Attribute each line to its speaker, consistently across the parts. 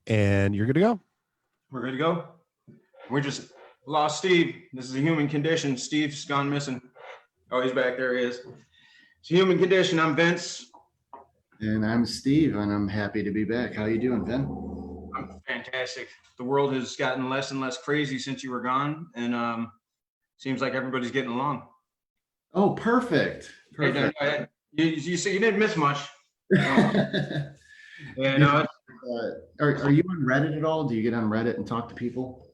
Speaker 1: And you're good to go.
Speaker 2: We're good to go. We just lost Steve. This is a human condition. Steve's gone missing. Oh, he's back there. He is. It's a human condition. I'm Vince.
Speaker 3: And I'm Steve, and I'm happy to be back. How you doing, Vin?
Speaker 2: I'm fantastic. The world has gotten less and less crazy since you were gone, and seems like everybody's getting along.
Speaker 3: Oh, perfect.
Speaker 2: Perfect. You see, you didn't miss much.
Speaker 3: Are you on Reddit at all? Do you get on Reddit and talk to people?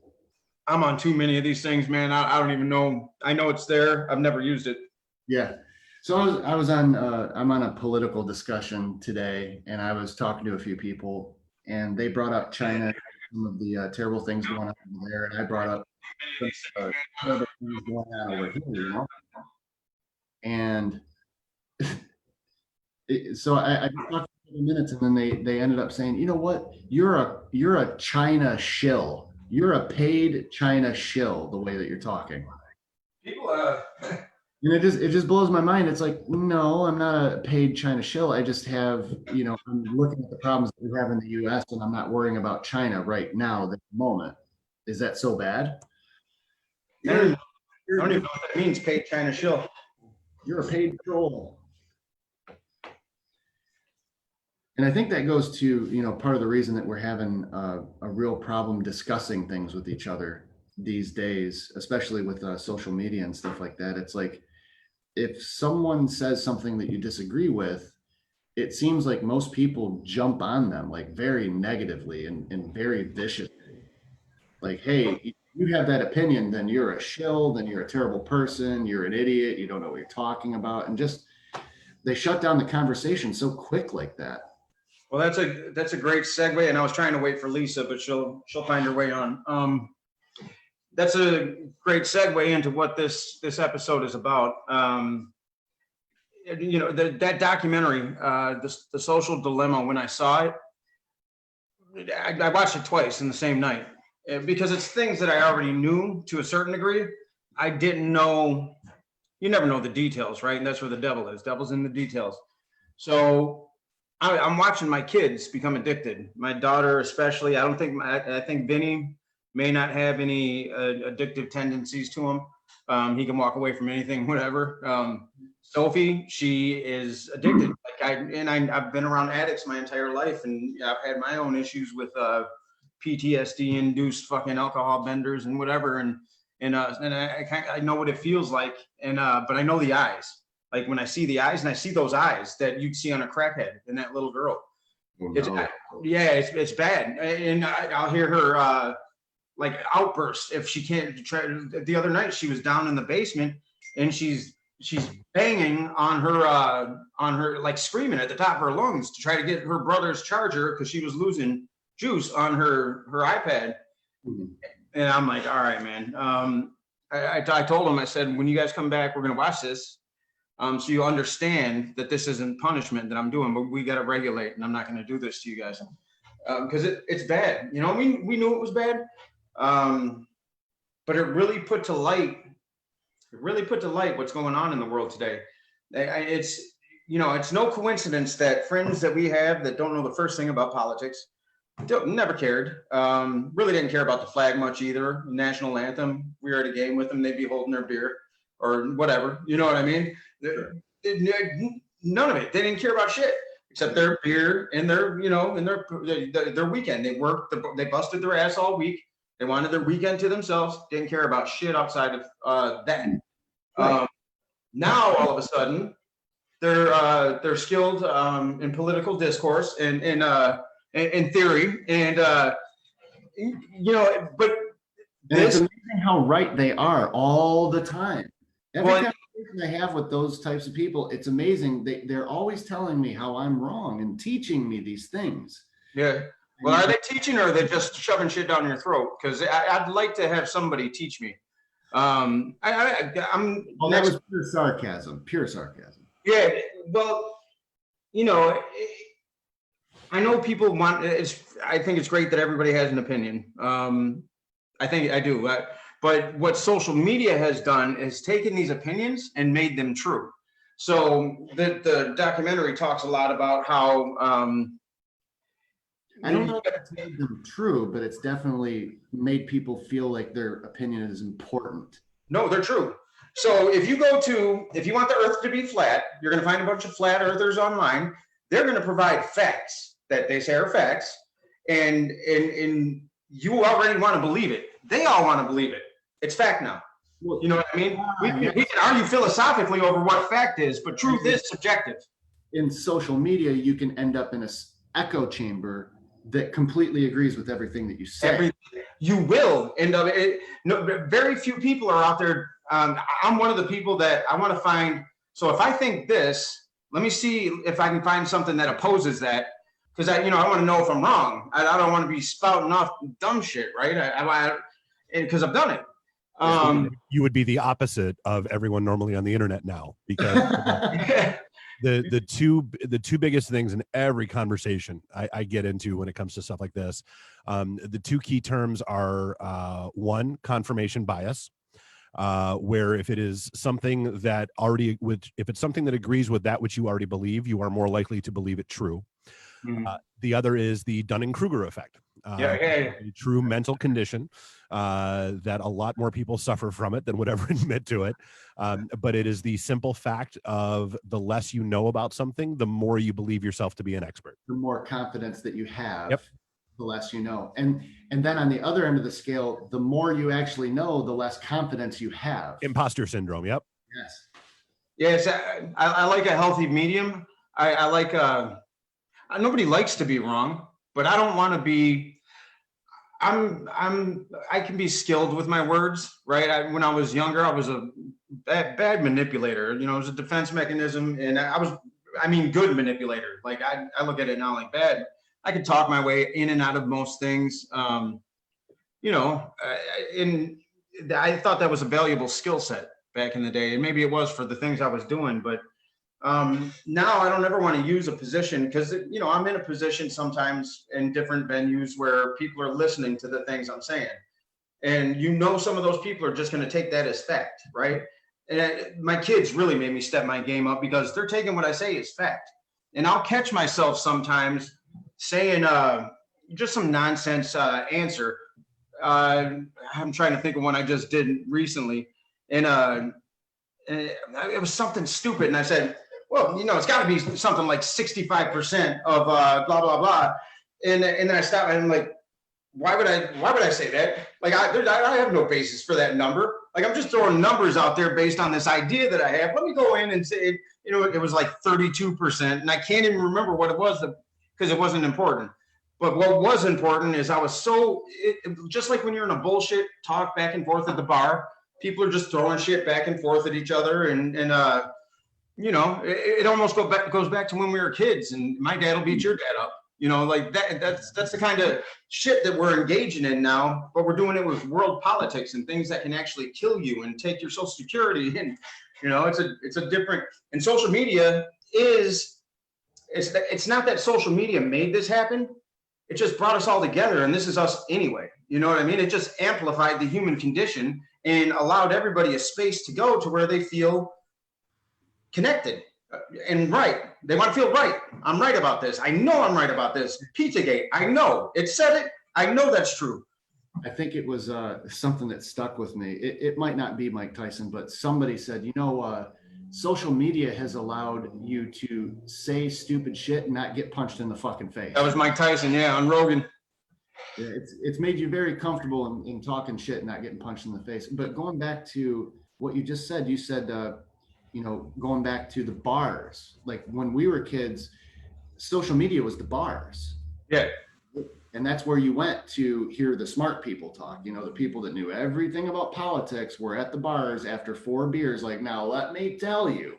Speaker 2: I'm on too many of these things, man. I don't even know. I know it's there. I've never used it.
Speaker 3: Yeah. So I was on I'm on a political discussion today, and I was talking to a few people, and they brought up China, some of the terrible things going on over there, and I brought up terrible things going on over here, you know. And so I talked for minutes, and then they ended up saying, you know what, you're a China shill. You're a paid China shill, the way that you're talking.
Speaker 2: People
Speaker 3: and it just blows my mind. It's like, no, I'm not a paid China shill. I just have, I'm looking at the problems that we have in the US, and I'm not worrying about China right now, this moment. Is that so bad?
Speaker 2: I don't even know what that means, paid China shill.
Speaker 3: You're a paid troll. And I think that goes to, part of the reason that we're having a real problem discussing things with each other these days, especially with social media and stuff like that. It's like, if someone says something that you disagree with, it seems like most people jump on them like very negatively and very viciously. Like, hey, you have that opinion, then you're a shill, then you're a terrible person, you're an idiot, you don't know what you're talking about. And just, they shut down the conversation so quick like that.
Speaker 2: Well, that's a great segue, and I was trying to wait for Lisa, but she'll find her way on. That's a great segue into what this episode is about. That documentary, the Social Dilemma. When I saw it, I watched it twice in the same night because it's things that I already knew to a certain degree. I didn't know. You never know the details, right? And that's where the devil is. Devil's in the details. So I'm watching my kids become addicted. My daughter, especially. I think Vinny may not have any addictive tendencies to him. He can walk away from anything, whatever. Sophie, she is addicted. I've been around addicts my entire life, and I've had my own issues with PTSD-induced fucking alcohol benders and whatever. And I know what it feels like. But I know the eyes. Like when I see the eyes, and I see those eyes that you'd see on a crackhead in that little girl. Oh, no. It's bad. And I'll hear her like outbursts if she can't try. The other night she was down in the basement, and she's banging on her like screaming at the top of her lungs to try to get her brother's charger because she was losing juice on her iPad. Mm-hmm. And I'm like, all right, man. I told him, I said, when you guys come back, we're gonna watch this. So you understand that this isn't punishment that I'm doing, but we got to regulate, and I'm not going to do this to you guys because it's bad. We knew it was bad, but it really put to light what's going on in the world today. It's no coincidence that friends that we have that don't know the first thing about politics never cared, really didn't care about the flag much either. National anthem, we were at a game with them, they'd be holding their beer or whatever, you know what I mean? None of it. They didn't care about shit except their beer and their weekend. They worked, they busted their ass all week. They wanted their weekend to themselves. Didn't care about shit outside of that. Right. Now all of a sudden, they're skilled in political discourse and in theory, and but
Speaker 3: it's amazing how right they are all the time. Every conversation I have with those types of people, it's amazing. They're always telling me how I'm wrong and teaching me these things.
Speaker 2: Yeah. Well, are they teaching, or are they just shoving shit down your throat? Because I'd like to have somebody teach me. That
Speaker 3: was pure sarcasm. Pure sarcasm.
Speaker 2: Yeah. Well, I know people want. I think it's great that everybody has an opinion. I think I do. But what social media has done is taken these opinions and made them true. So the documentary talks a lot about how
Speaker 3: I don't know if it's made them true, but it's definitely made people feel like their opinion is important.
Speaker 2: no, they're true. So if you want the earth to be flat, you're going to find a bunch of flat earthers online. They're going to provide facts that they say are facts. And you already want to believe it. They all want to believe it. It's fact now. You know what I mean? We can argue philosophically over what fact is, but truth is subjective.
Speaker 3: In social media, you can end up in an echo chamber that completely agrees with everything that you say.
Speaker 2: You will end up. Very few people are out there. I'm one of the people that I want to find. So if I think this, let me see if I can find something that opposes that. Because I want to know if I'm wrong. I don't want to be spouting off dumb shit, right? Because I've done it.
Speaker 1: You would be the opposite of everyone normally on the internet now, because the two biggest things in every conversation I get into when it comes to stuff like this, the two key terms are one, confirmation bias, where if it is something that if it's something that agrees with that which you already believe, you are more likely to believe it true. The other is the Dunning-Kruger effect. A true mental condition that a lot more people suffer from it than would ever admit to it. But it is the simple fact of the less you know about something, the more you believe yourself to be an expert.
Speaker 3: The more confidence that you have, the less you know. And then on the other end of the scale, the more you actually know, the less confidence you have.
Speaker 1: Imposter syndrome. Yep.
Speaker 3: Yes.
Speaker 2: Yes, I like a healthy medium. I like nobody likes to be wrong, but I don't want to be. I can be skilled with my words, right? When I was younger, I was a bad manipulator. It was a defense mechanism, and good manipulator. Like I look at it now like bad. I could talk my way in and out of most things. And I thought that was a valuable skill set back in the day, and maybe it was for the things I was doing, but. Now I don't ever want to use a position because, I'm in a position sometimes in different venues where people are listening to the things I'm saying. And some of those people are just going to take that as fact, right? And my kids really made me step my game up because they're taking what I say as fact. And I'll catch myself sometimes saying just some nonsense answer. I'm trying to think of one I just did recently. And it was something stupid. And I said, well, it's got to be something like 65% of blah, blah, blah. And then I stopped and I'm like, why would I say that? Like, I have no basis for that number. Like, I'm just throwing numbers out there based on this idea that I have. Let me go in and say, it was like 32%. And I can't even remember what it was because it wasn't important. But what was important is I was just like when you're in a bullshit talk back and forth at the bar, people are just throwing shit back and forth at each other. And it almost goes back to when we were kids and my dad will beat your dad up, like that's the kind of shit that we're engaging in now, but we're doing it with world politics and things that can actually kill you and take your social security. And, it's a different, and social media it's not that social media made this happen. It just brought us all together and this is us anyway. You know what I mean? It just amplified the human condition and allowed everybody a space to go to where they feel connected and right. They want to feel right. I'm right about this. I know I'm right about this. Pizzagate. I know it said it. I know that's true.
Speaker 3: I think it was something that stuck with me. It might not be Mike Tyson, but somebody said, social media has allowed you to say stupid shit and not get punched in the fucking face.
Speaker 2: That was Mike Tyson. Yeah. On Rogan.
Speaker 3: Yeah, it's made you very comfortable in talking shit and not getting punched in the face. But going back to what you just said, you said, going back to the bars, like when we were kids, social media was the bars.
Speaker 2: Yeah.
Speaker 3: And that's where you went to hear the smart people talk. The people that knew everything about politics were at the bars after 4 beers. Like, now let me tell you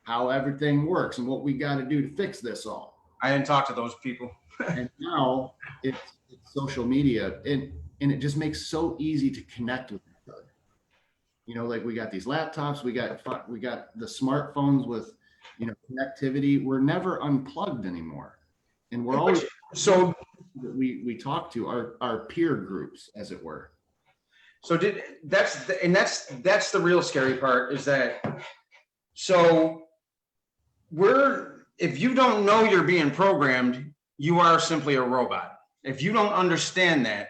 Speaker 3: how everything works and what we got to do to fix this all.
Speaker 2: I didn't talk to those people.
Speaker 3: And now it's social media and it just makes so easy to connect with each other. Like we got these laptops, we got the smartphones with, connectivity. We're never unplugged anymore. And we're always we talk to our peer groups, as it were.
Speaker 2: So that's the real scary part is that, so if you don't know you're being programmed, you are simply a robot. If you don't understand that,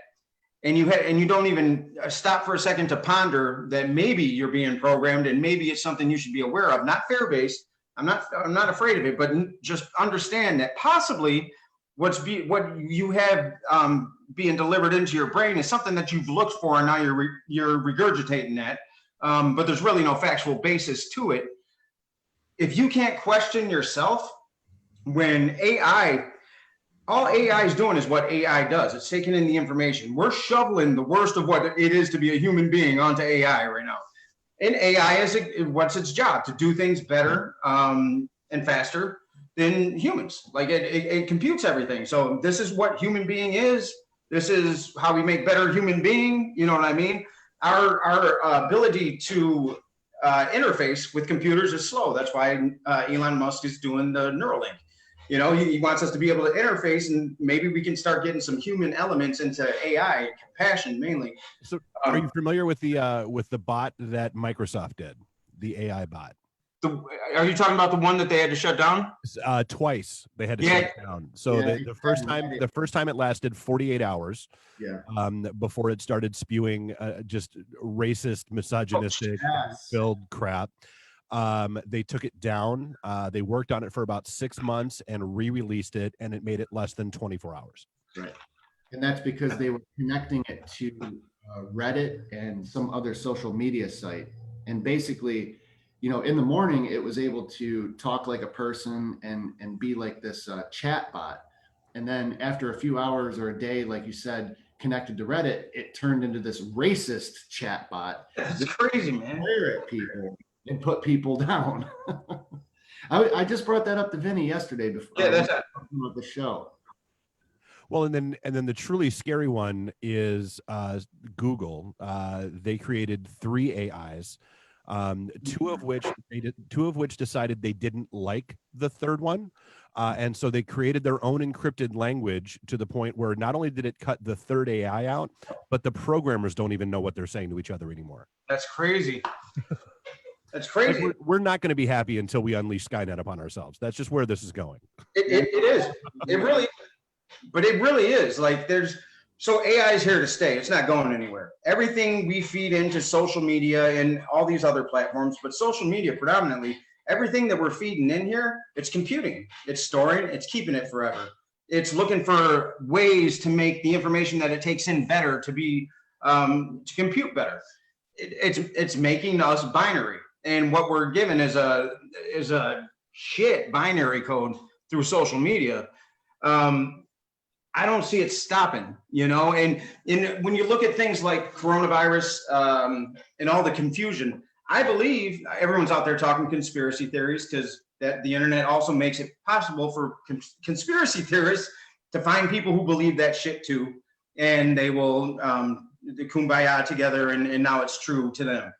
Speaker 2: and you don't even stop for a second to ponder that maybe you're being programmed and maybe it's something you should be aware of, not fear-based. I'm not afraid of it, but just understand that possibly what you have being delivered into your brain is something that you've looked for, and now you're regurgitating that. But there's really no factual basis to it. If you can't question yourself, when all AI is doing is what AI does. It's taking in the information. We're shoveling the worst of what it is to be a human being onto AI right now. And AI what's its job? To do things better and faster than humans. Like it computes everything. So this is what human being is. This is how we make better human being. You know what I mean? Our ability to interface with computers is slow. That's why Elon Musk is doing the Neuralink. You know, he wants us to be able to interface, and maybe we can start getting some human elements into AI, compassion mainly.
Speaker 1: So, are you familiar with the bot that Microsoft did, the AI bot?
Speaker 2: Are you talking about the one that they had to shut down?
Speaker 1: Twice they had to shut it down. So the first time it lasted 48 hours.
Speaker 3: Yeah.
Speaker 1: Before it started spewing just racist, misogynistic, filled crap. They took it down. They worked on it for about 6 months and re-released it, and it made it less than 24 hours.
Speaker 3: Right. And that's because they were connecting it to Reddit and some other social media site. And basically, you know, in the morning, it was able to talk like a person and be like this chat bot. And then after a few hours or a day, like you said, connected to Reddit, it turned into this racist chat bot.
Speaker 2: That's crazy, man.
Speaker 3: Glare at people and put people down. I just brought that up to Vinny yesterday before the show.
Speaker 1: Well, and then the truly scary one is Google. They created 3 AIs, two of which decided they didn't like the third one, and so they created their own encrypted language to the point where not only did it cut the third AI out, but the programmers don't even know what they're saying to each other anymore.
Speaker 2: That's crazy. That's crazy.
Speaker 1: Like we're not going to be happy until we unleash Skynet upon ourselves. That's just where this is going.
Speaker 2: It is. It really, but it really is. Like so AI is here to stay. It's not going anywhere. Everything we feed into social media and all these other platforms, but social media predominantly, everything that we're feeding in here, it's computing, it's storing, it's keeping it forever. It's looking for ways to make the information that it takes in better, to be to compute better. It's making us binary. And what we're given is a shit binary code through social media. I don't see it stopping, you know. And when you look at things like coronavirus and all the confusion, I believe everyone's out there talking conspiracy theories, because that the internet also makes it possible for conspiracy theorists to find people who believe that shit too, and they will kumbaya together, and now it's true to them.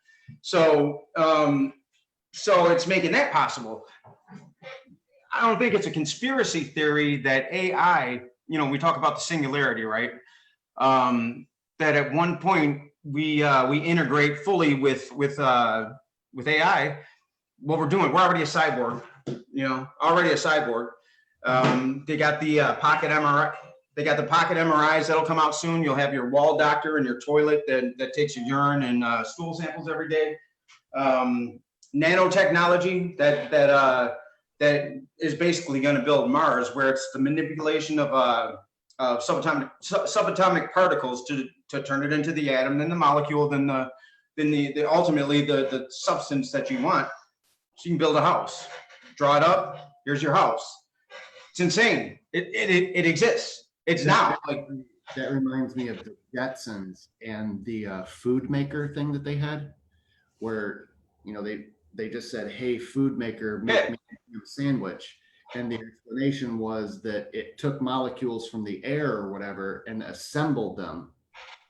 Speaker 2: So it's making that possible. I don't think it's a conspiracy theory that AI, you know, we talk about the singularity, right? That at one point we integrate fully with AI. What we're doing, we're already a cyborg, you know, already a cyborg. They got the pocket MRI. They got the pocket MRIs that'll come out soon. You'll have your wall doctor and your toilet that takes your urine and stool samples every day. Nanotechnology that is basically going to build Mars, where it's the manipulation of subatomic particles to turn it into the atom, then the molecule, then the ultimately the substance that you want. So you can build a house, draw it up. Here's your house. It's insane. It exists. It's now. Like
Speaker 3: that reminds me of the Jetsons and the food maker thing that they had, where, you know, they just said, "Hey, food maker, make me a sandwich," and the explanation was that it took molecules from the air or whatever and assembled them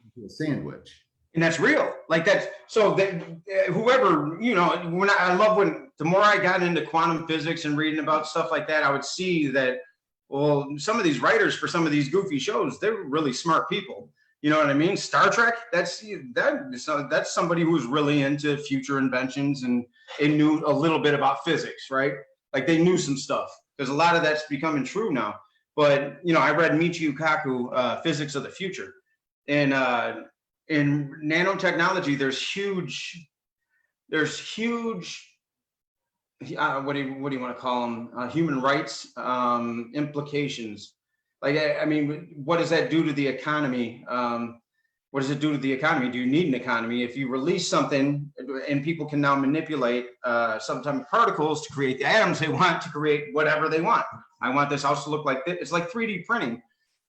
Speaker 3: into a sandwich.
Speaker 2: And that's real. Like that's so that whoever, you know, I love when the more I got into quantum physics and reading about stuff like that, I would see that, well, some of these writers for some of these goofy shows, they're really smart people. You know what I mean? Star Trek, that's somebody who's really into future inventions and knew a little bit about physics, right? Like they knew some stuff, because a lot of that's becoming true now. But you know, I read Michio Kaku, Physics of the Future, and in nanotechnology, there's huge what do you want to call them? Human rights implications. Like, I mean, what does that do to the economy? What does it do to the economy? Do you need an economy? If you release something and people can now manipulate sometimes particles to create the atoms they want to create whatever they want. I want this house to look like this. It's like 3D printing,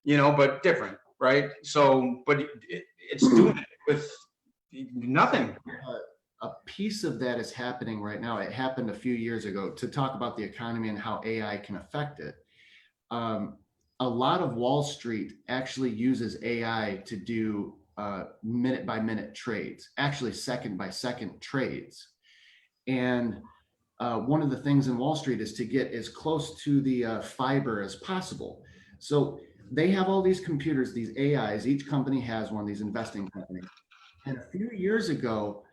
Speaker 2: you know, but different, right? So, but it's doing it with nothing.
Speaker 3: A piece of that is happening right now. It happened a few years ago, to talk about the economy and how AI can affect it. A lot of Wall Street actually uses AI to do minute by minute trades, actually second by second trades. And one of the things in Wall Street is to get as close to the fiber as possible. So they have all these computers, these AIs, each company has one, these investing companies. And a few years ago,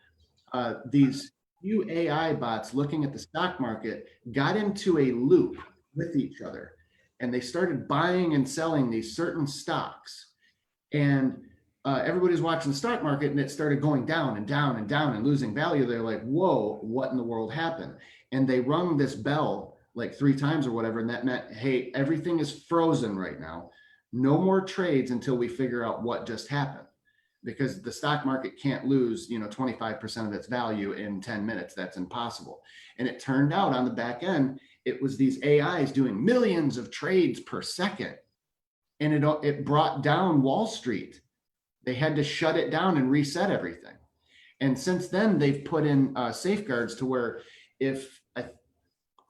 Speaker 3: these few AI bots looking at the stock market got into a loop with each other, and they started buying and selling these certain stocks. And everybody's watching the stock market, and it started going down and down and down and losing value. They're like, whoa, what in the world happened? And they rung this bell like 3 times or whatever. And that meant, hey, everything is frozen right now. No more trades until we figure out what just happened. Because the stock market can't lose, 25% of its value in 10 minutes. That's impossible. And it turned out on the back end, it was these AIs doing millions of trades per second. And it brought down Wall Street. They had to shut it down and reset everything. And since then, they've put in safeguards to where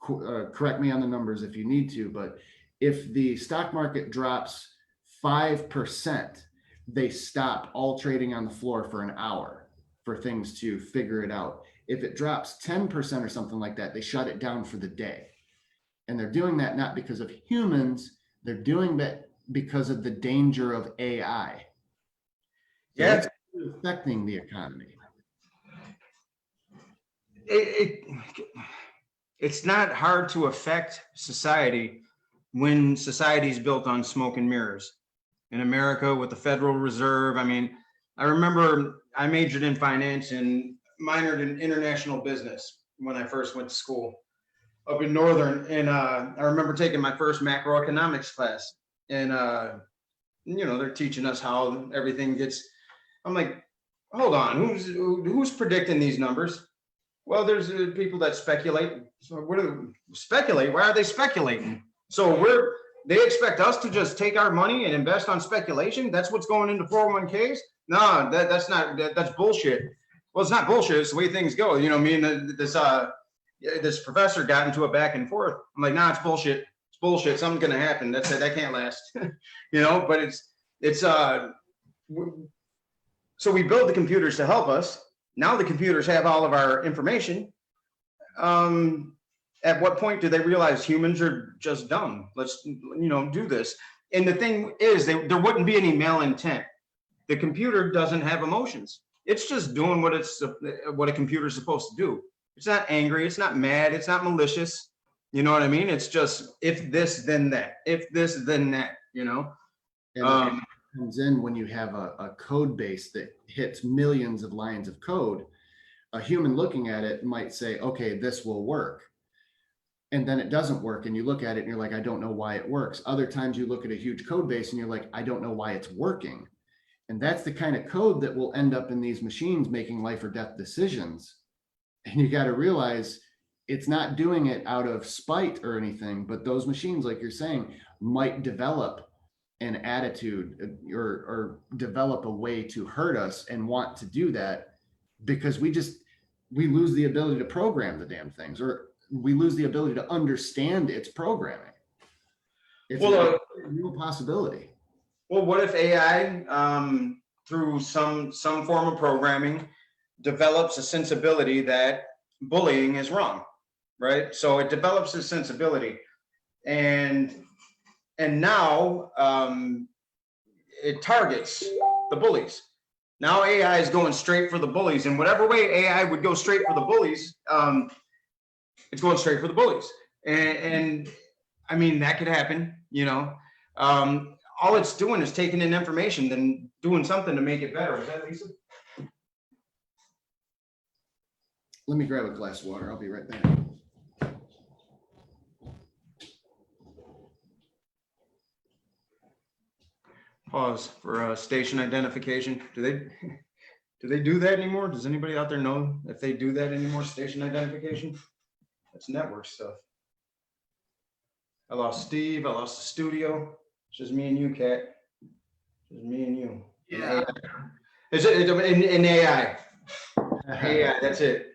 Speaker 3: correct me on the numbers if you need to, but if the stock market drops 5%, they stop all trading on the floor for an hour for things to figure it out. If it drops 10% or something like that, they shut it down for the day. And they're doing that not because of humans, they're doing that because of the danger of AI. So
Speaker 2: Yeah,
Speaker 3: it's affecting the economy.
Speaker 2: It's not hard to affect society when society is built on smoke and mirrors. In America with the Federal Reserve. I mean, I remember I majored in finance and minored in international business when I first went to school up in Northern. And I remember taking my first macroeconomics class. And, they're teaching us how everything gets, I'm like, hold on, who's predicting these numbers? Well, there's people that speculate. So what do they speculate? Why are they speculating? So they expect us to just take our money and invest on speculation. That's what's going into 401ks. No, that's bullshit. Well, it's not bullshit. It's the way things go. You know, me and this professor got into a back and forth. I'm like, nah, it's bullshit. It's bullshit. Something's gonna happen. That's it. That can't last. But it's so we build the computers to help us. Now the computers have all of our information. At what point do they realize humans are just dumb? Let's, do this. And the thing is, there wouldn't be any malintent. The computer doesn't have emotions. It's just doing what a computer is supposed to do. It's not angry. It's not mad. It's not malicious. You know what I mean? It's just, if this, then that. If this, then that, And
Speaker 3: it comes in when you have a code base that hits millions of lines of code. A human looking at it might say, okay, this will work. And then it doesn't work. And you look at it and you're like, I don't know why it works. Other times you look at a huge code base and you're like, I don't know why it's working. And that's the kind of code that will end up in these machines making life or death decisions. And you got to realize it's not doing it out of spite or anything, but those machines, like you're saying, might develop an attitude or develop a way to hurt us and want to do that because we lose the ability to program the damn things, or we lose the ability to understand its programming. It's a real possibility.
Speaker 2: Well, what if AI, through some form of programming, develops a sensibility that bullying is wrong, right? So it develops a sensibility, and now it targets the bullies. Now AI is going straight for the bullies, and whatever way AI would go straight for the bullies, it's going straight for the bullies. And I mean, that could happen, you know. All it's doing is taking in information, then doing something to make it better. Is that Lisa?
Speaker 3: Let me grab a glass of water. I'll be right back.
Speaker 2: Pause for station identification. Do they do that anymore? Does anybody out there know if they do that anymore? Station identification? That's network stuff. I lost Steve. I lost the studio. It's just me and you, Kat. Just me and you.
Speaker 3: Yeah.
Speaker 2: It's in AI. AI. That's it.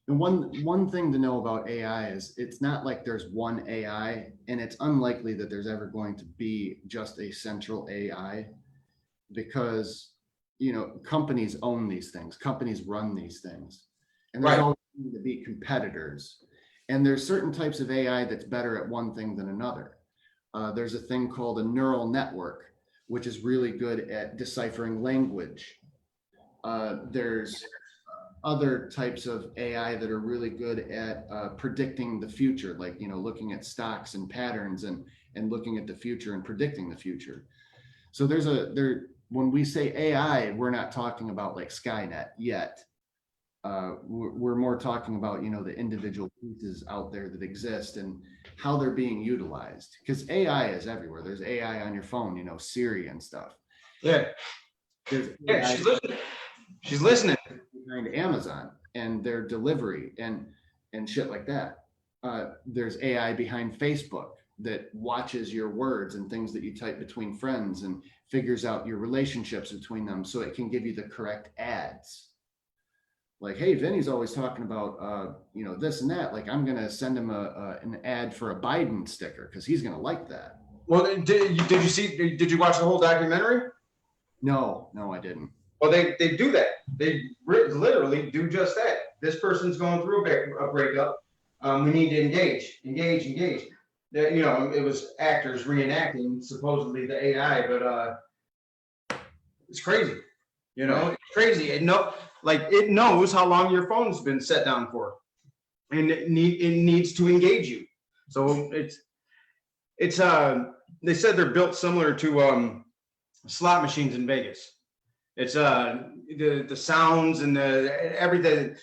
Speaker 3: And one thing to know about AI is it's not like there's one AI, and it's unlikely that there's ever going to be just a central AI, because, you know, companies own these things, companies run these things, and there's
Speaker 2: Right.
Speaker 3: always going to be competitors. And there's certain types of AI that's better at one thing than another. There's a thing called a neural network, which is really good at deciphering language. There's other types of AI that are really good at predicting the future, like, you know, looking at stocks and patterns and looking at the future and predicting the future. So when we say AI, we're not talking about like Skynet yet. We're more talking about, you know, the individual pieces out there that exist and how they're being utilized, because AI is everywhere. There's AI on your phone, you know, Siri and stuff.
Speaker 2: Yeah. Yeah, she's listening. She's listening.
Speaker 3: Behind Amazon and their delivery and shit like that. There's AI behind Facebook that watches your words and things that you type between friends and figures out your relationships between them, so it can give you the correct ads. Like, hey, Vinny's always talking about you know, this and that. Like, I'm gonna send him an ad for a Biden sticker because he's gonna like that.
Speaker 2: Well, did you watch the whole documentary?
Speaker 3: No, I didn't.
Speaker 2: Well, they do that. They literally do just that. This person's going through a breakup. We need to engage. That, you know, it was actors reenacting supposedly the AI, but it's crazy. You know, it's crazy. It knows how long your phone's been set down for, and it needs to engage you. So it's they said they're built similar to slot machines in Vegas. It's the sounds and everything,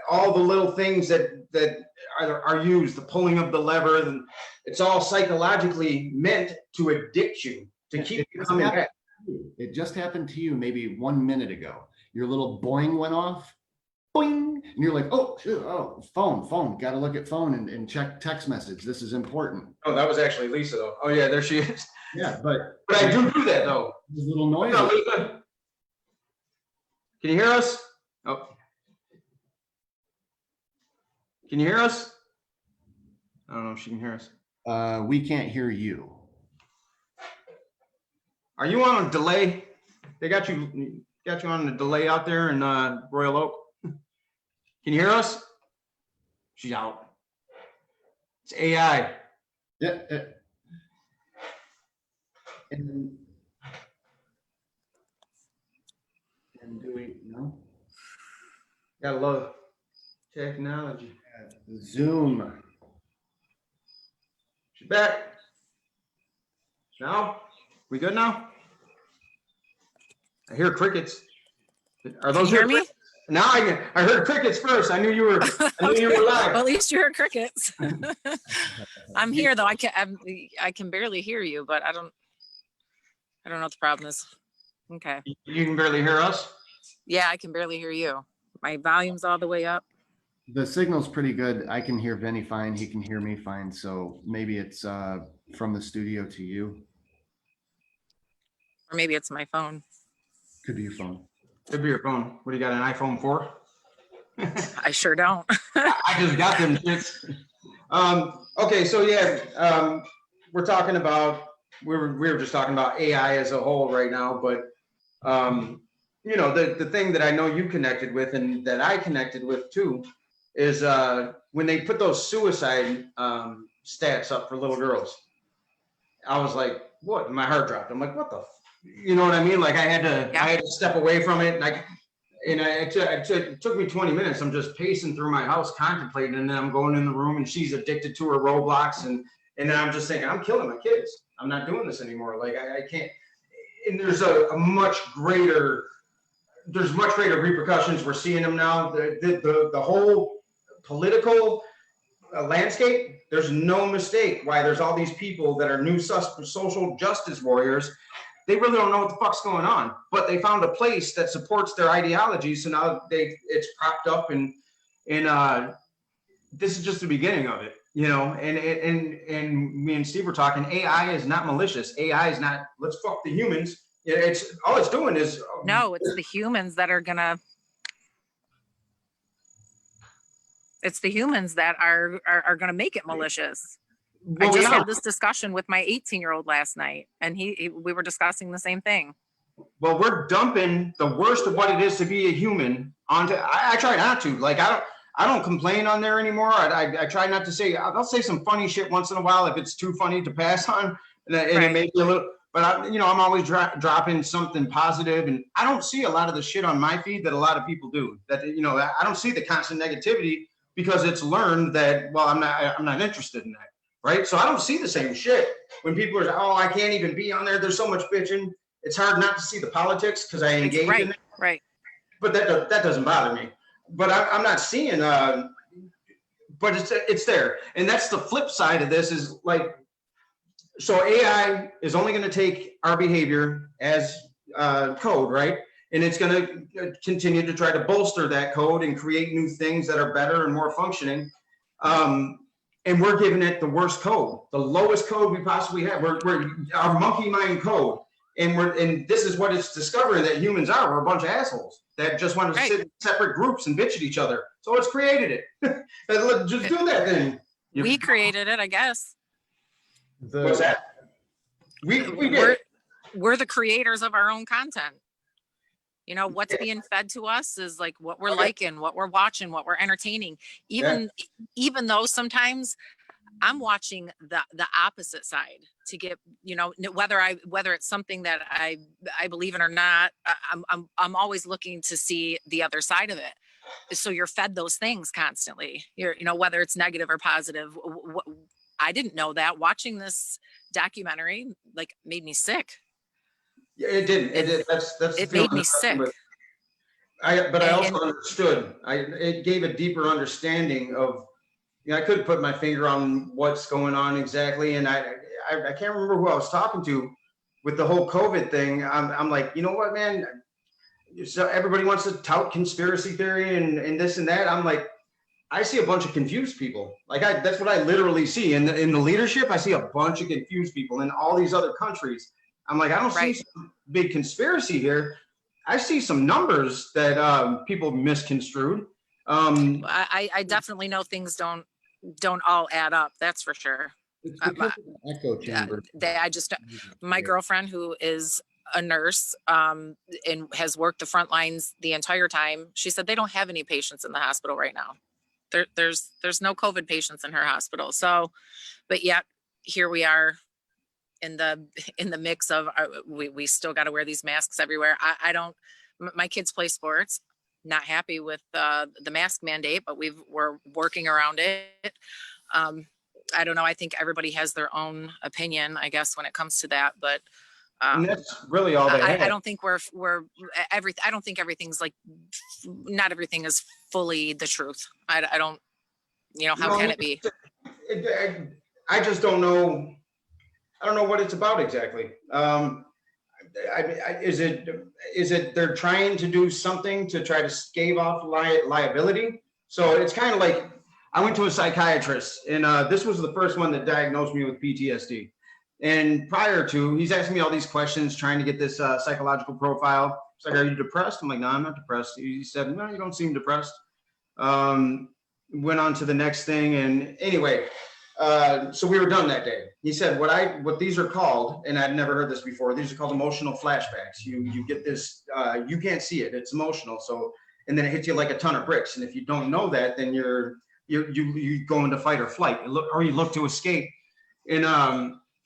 Speaker 2: all the little things that are used, the pulling of the lever, and it's all psychologically meant to addict you, to keep you coming back.
Speaker 3: It just happened to you maybe 1 minute ago. Your little boing went off, boing, and you're like, oh, shit, oh, phone, got to look at phone and check text message. This is important.
Speaker 2: Oh, that was actually Lisa though. Oh yeah, there she is.
Speaker 3: Yeah, but
Speaker 2: I do that though.
Speaker 3: This little noise.
Speaker 2: No, Lisa. Can you hear us? Oh. Can you hear us? I don't know if she can hear us.
Speaker 3: We can't hear you.
Speaker 2: Are you on a delay? They got you on a delay out there in Royal Oak. Can you hear us? She's out. It's AI.
Speaker 3: Yeah. And do we know?
Speaker 2: Gotta love technology.
Speaker 3: Zoom.
Speaker 2: She's back. Now? We good now? I hear crickets. Are those
Speaker 4: Can you hear me?
Speaker 2: crickets? Now I heard crickets first. I knew you were live.
Speaker 4: Well, at least you heard crickets. I'm here though. I can barely hear you, but I don't know what the problem is. Okay.
Speaker 2: You can barely hear us?
Speaker 4: Yeah, I can barely hear you. My volume's all the way up.
Speaker 3: The signal's pretty good. I can hear Vinny fine. He can hear me fine. So maybe it's from the studio to you.
Speaker 4: Or maybe it's my phone.
Speaker 3: Could be your phone.
Speaker 2: Could be your phone. What do you got, an iPhone 4?
Speaker 4: I sure don't.
Speaker 2: I just got them shits. Okay, so yeah, we're talking about, we were just talking about AI as a whole right now, but you know, the thing that I know you connected with and that I connected with too is when they put those suicide stats up for little girls. I was like, what? My heart dropped. I'm like, what the you know what I mean? Like I had to
Speaker 4: Yeah.
Speaker 2: step away from it. It took me 20 minutes. I'm just pacing through my house, contemplating, and then I'm going in the room and she's addicted to her Roblox. And then I'm just thinking, I'm killing my kids. I'm not doing this anymore. Like I can't, and there's much greater repercussions. We're seeing them now. The whole political landscape, there's no mistake why there's all these people that are new social justice warriors. They really don't know what the fuck's going on, but they found a place that supports their ideology. So now it's propped up, and this is just the beginning of it, you know. And me and Steve were talking. AI is not malicious. AI is not let's fuck the humans. It's all it's doing is
Speaker 4: No, it's the humans that are gonna. It's the humans that are gonna make it malicious. I just had this discussion with my 18-year-old last night, and we were discussing the same thing.
Speaker 2: Well, we're dumping the worst of what it is to be a human onto. I try not to. Like I don't complain on there anymore. I try not to say. I'll say some funny shit once in a while if it's too funny to pass on, and it may be a little. But I'm always dropping something positive, and I don't see a lot of the shit on my feed that a lot of people do. That I don't see the constant negativity because it's learned that I'm not interested in that. Right. So I don't see the same shit when people are, oh, I can't even be on there. There's so much bitching. It's hard not to see the politics because I engage in it.
Speaker 4: Right.
Speaker 2: But that doesn't bother me. But I'm not seeing, but it's there. And that's the flip side of this is like, so AI is only going to take our behavior as code, right? And it's going to continue to try to bolster that code and create new things that are better and more functioning. And we're giving it the worst code, the lowest code we possibly have. We're our monkey mind code, and this is what it's discovering that humans are. We're a bunch of assholes that just want to sit in separate groups and bitch at each other. So it's created it. Just do that then.
Speaker 4: We created it, I guess.
Speaker 2: What's that? We did.
Speaker 4: We're the creators of our own content. What's being fed to us is like what we're liking, what we're watching, what we're entertaining. Even though sometimes I'm watching the opposite side to get, whether it's something that I believe in or not, I'm always looking to see the other side of it. So you're fed those things constantly. Whether it's negative or positive. I didn't know that. Watching this documentary made me sick.
Speaker 2: Yeah, it didn't. It did. That's
Speaker 4: it made me sick.
Speaker 2: I also understood. It gave a deeper understanding of. I couldn't put my finger on what's going on exactly, and I can't remember who I was talking to with the whole COVID thing. I'm like, you know what, man? So everybody wants to tout conspiracy theory and this and that. I'm like, I see a bunch of confused people. That's what I literally see in the leadership. I see a bunch of confused people in all these other countries. I'm like, I don't see some big conspiracy here. I see some numbers that people misconstrued.
Speaker 4: I definitely know things don't all add up. That's for sure.
Speaker 3: Echo chamber.
Speaker 4: My girlfriend, who is a nurse and has worked the front lines the entire time, she said they don't have any patients in the hospital right now. There's no COVID patients in her hospital. So, but yet here we are in the mix of we still got to wear these masks everywhere. My kids play sports, not happy with the mask mandate, but we're working around it. I don't know. I think everybody has their own opinion, I guess, when it comes to that, but
Speaker 2: and that's really all they
Speaker 4: I don't think I don't think everything's not everything is fully the truth. I don't, how can it be?
Speaker 2: I just don't know. I don't know what it's about exactly. Is it they're trying to do something to try to stave off liability? So it's kind of like I went to a psychiatrist, and this was the first one that diagnosed me with PTSD. And prior to, he's asking me all these questions, trying to get this psychological profile. It's like, are you depressed? I'm like, no, I'm not depressed. He said, no, you don't seem depressed. Went on to the next thing, and anyway. So we were done that day. He said, what these are called, and I'd never heard this before, these are called emotional flashbacks. You get this, you can't see it, it's emotional. So, and then it hits you like a ton of bricks. And if you don't know that, then you go into fight or flight, or you look to escape. And